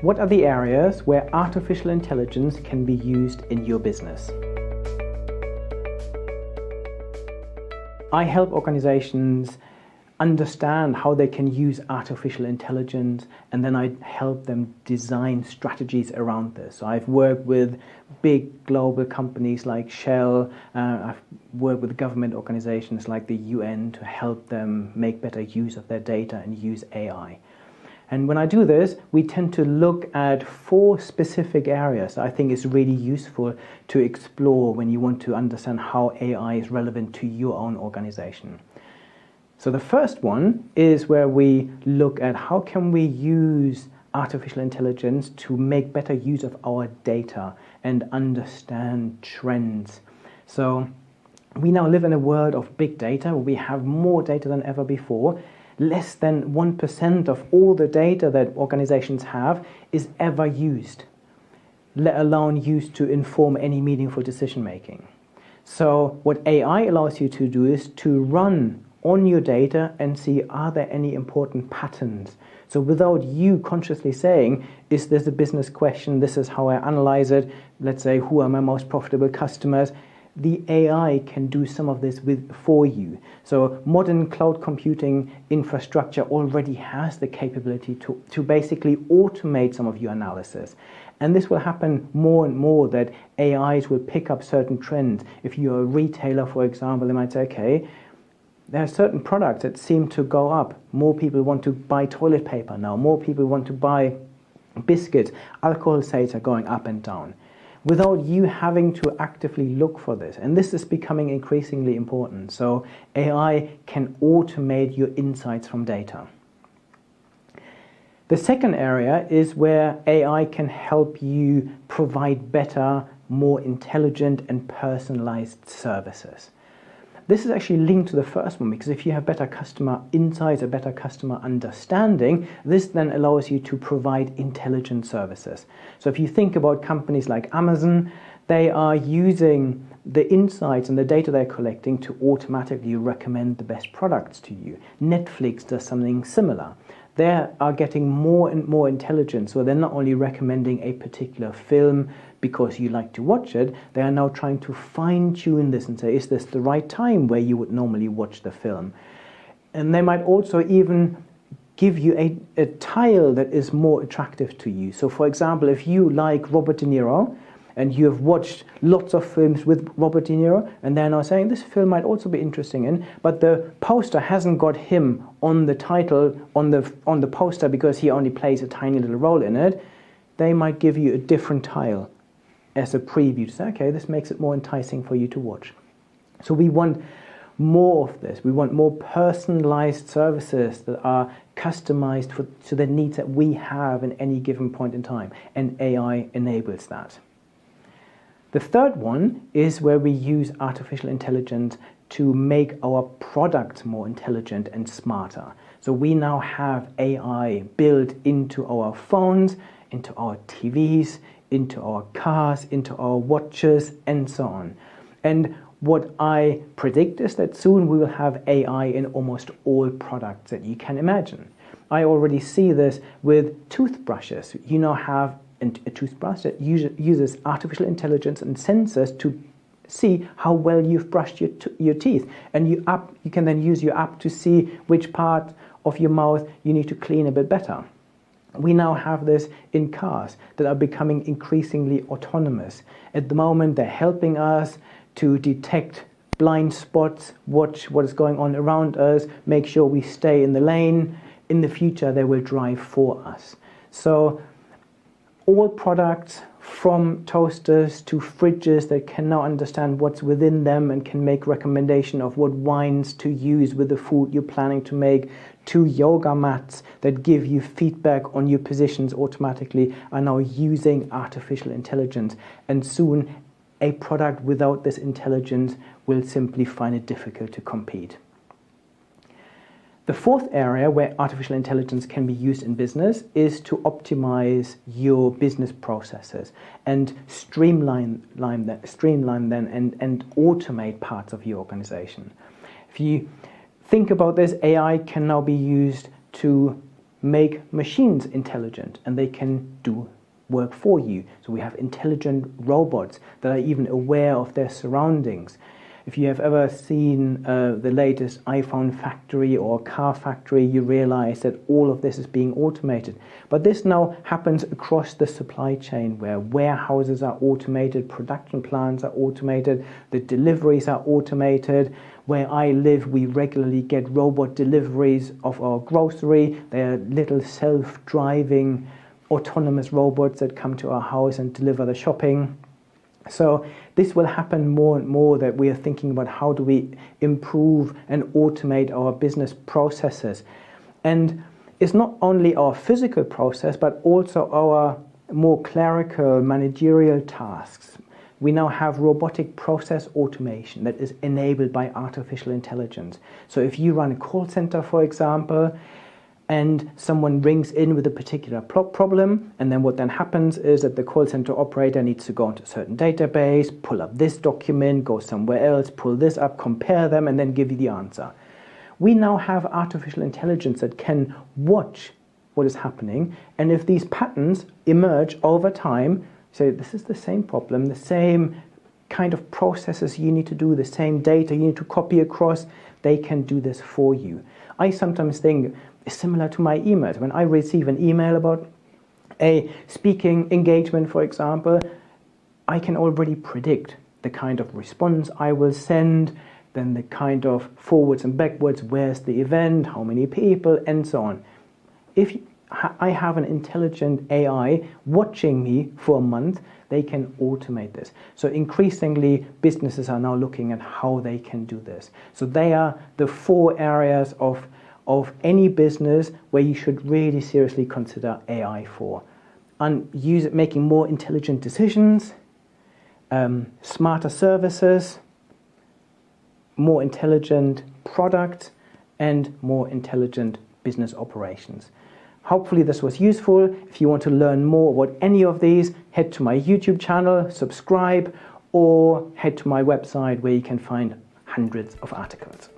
What are the areas where artificial intelligence can be used in your business? I help organizations understand how they can use artificial intelligence, and then I help them design strategies around this. So I've worked with big global companies like Shell, I've worked with government organizations like the UN to help them make better use of their data and use AI. And when I do this, we tend to look at 4 specific areas I think is really useful to explore when you want to understand how AI is relevant to your own organization. So the first one is where we look at how can we use artificial intelligence to make better use of our data and understand trends. So we now live in a world of big data. We have more data than ever before. Less than 1% of all the data that organizations have is ever used, let alone used to inform any meaningful decision making. So what AI allows you to do is to run on your data and see, are there any important patterns? So without you consciously saying, is this a business question? This is how I analyze it. Let's say, who are my most profitable customers? The AI can do some of this for you. So modern cloud computing infrastructure already has the capability to basically automate some of your analysis. And this will happen more and more, that AIs will pick up certain trends. If you're a retailer, for example, they might say, okay, there are certain products that seem to go up. More people want to buy toilet paper now. More people want to buy biscuits. Alcohol sales are going up and down, without you having to actively look for this. And this is becoming increasingly important. So AI can automate your insights from data. The second area is where AI can help you provide better, more intelligent and personalized services. This is actually linked to the first one, because if you have better customer insights, a better customer understanding, this then allows you to provide intelligent services. So if you think about companies like Amazon, they are using the insights and the data they're collecting to automatically recommend the best products to you. Netflix does something similar. They are getting more and more intelligent, so they're not only recommending a particular film because you like to watch it, they are now trying to fine-tune this and say, is this the right time where you would normally watch the film? And they might also even give you a tile that is more attractive to you. So for example, if you like Robert De Niro, and you have watched lots of films with Robert De Niro, and they're now saying this film might also be interesting in, but the poster hasn't got him on the title, on the poster, because he only plays a tiny little role in it, they might give you a different tile as a preview to say, okay, this makes it more enticing for you to watch. So we want more of this. We want more personalized services that are customized to the needs that we have in any given point in time, and AI enables that. The third one is where we use artificial intelligence to make our products more intelligent and smarter. So we now have AI built into our phones, into our TVs, into our cars, into our watches, and so on. And what I predict is that soon we will have AI in almost all products that you can imagine. I already see this with toothbrushes. You now have a toothbrush that uses artificial intelligence and sensors to see how well you've brushed your teeth. And you can then use your app to see which part of your mouth you need to clean a bit better. We now have this in cars that are becoming increasingly autonomous. At the moment, they're helping us to detect blind spots, watch what is going on around us, make sure we stay in the lane. In the future, they will drive for us. So all products, from toasters to fridges, that can now understand what's within them and can make recommendation of what wines to use with the food you're planning to make, to yoga mats that give you feedback on your positions automatically, are now using artificial intelligence. And soon, a product without this intelligence will simply find it difficult to compete. The fourth area where artificial intelligence can be used in business is to optimize your business processes and streamline them and automate parts of your organization. If you think about this, AI can now be used to make machines intelligent and they can do work for you. So we have intelligent robots that are even aware of their surroundings. If you have ever seen the latest iPhone factory or car factory, you realize that all of this is being automated. But this now happens across the supply chain, where warehouses are automated, production plants are automated, the deliveries are automated. Where I live, we regularly get robot deliveries of our grocery. They are little self-driving autonomous robots that come to our house and deliver the shopping. So this will happen more and more, that we are thinking about how do we improve and automate our business processes. And it's not only our physical process, but also our more clerical, managerial tasks. We now have robotic process automation that is enabled by artificial intelligence. So if you run a call center, for example, and someone rings in with a particular problem, and then what then happens is that the call center operator needs to go into a certain database, pull up this document, go somewhere else, pull this up, compare them, and then give you the answer. We now have artificial intelligence that can watch what is happening, and if these patterns emerge over time, say this is the same problem, the same kind of processes you need to do, the same data you need to copy across, they can do this for you. I sometimes think it's similar to my emails. When I receive an email about a speaking engagement, for example, I can already predict the kind of response I will send, then the kind of forwards and backwards, where's the event, how many people, and so on. If I have an intelligent AI watching me for a month, they can automate this. So increasingly, businesses are now looking at how they can do this. So they are the 4 areas of any business where you should really seriously consider AI for. And use it making more intelligent decisions, smarter services, more intelligent products, and more intelligent business operations. Hopefully this was useful. If you want to learn more about any of these, head to my YouTube channel, subscribe, or head to my website where you can find hundreds of articles.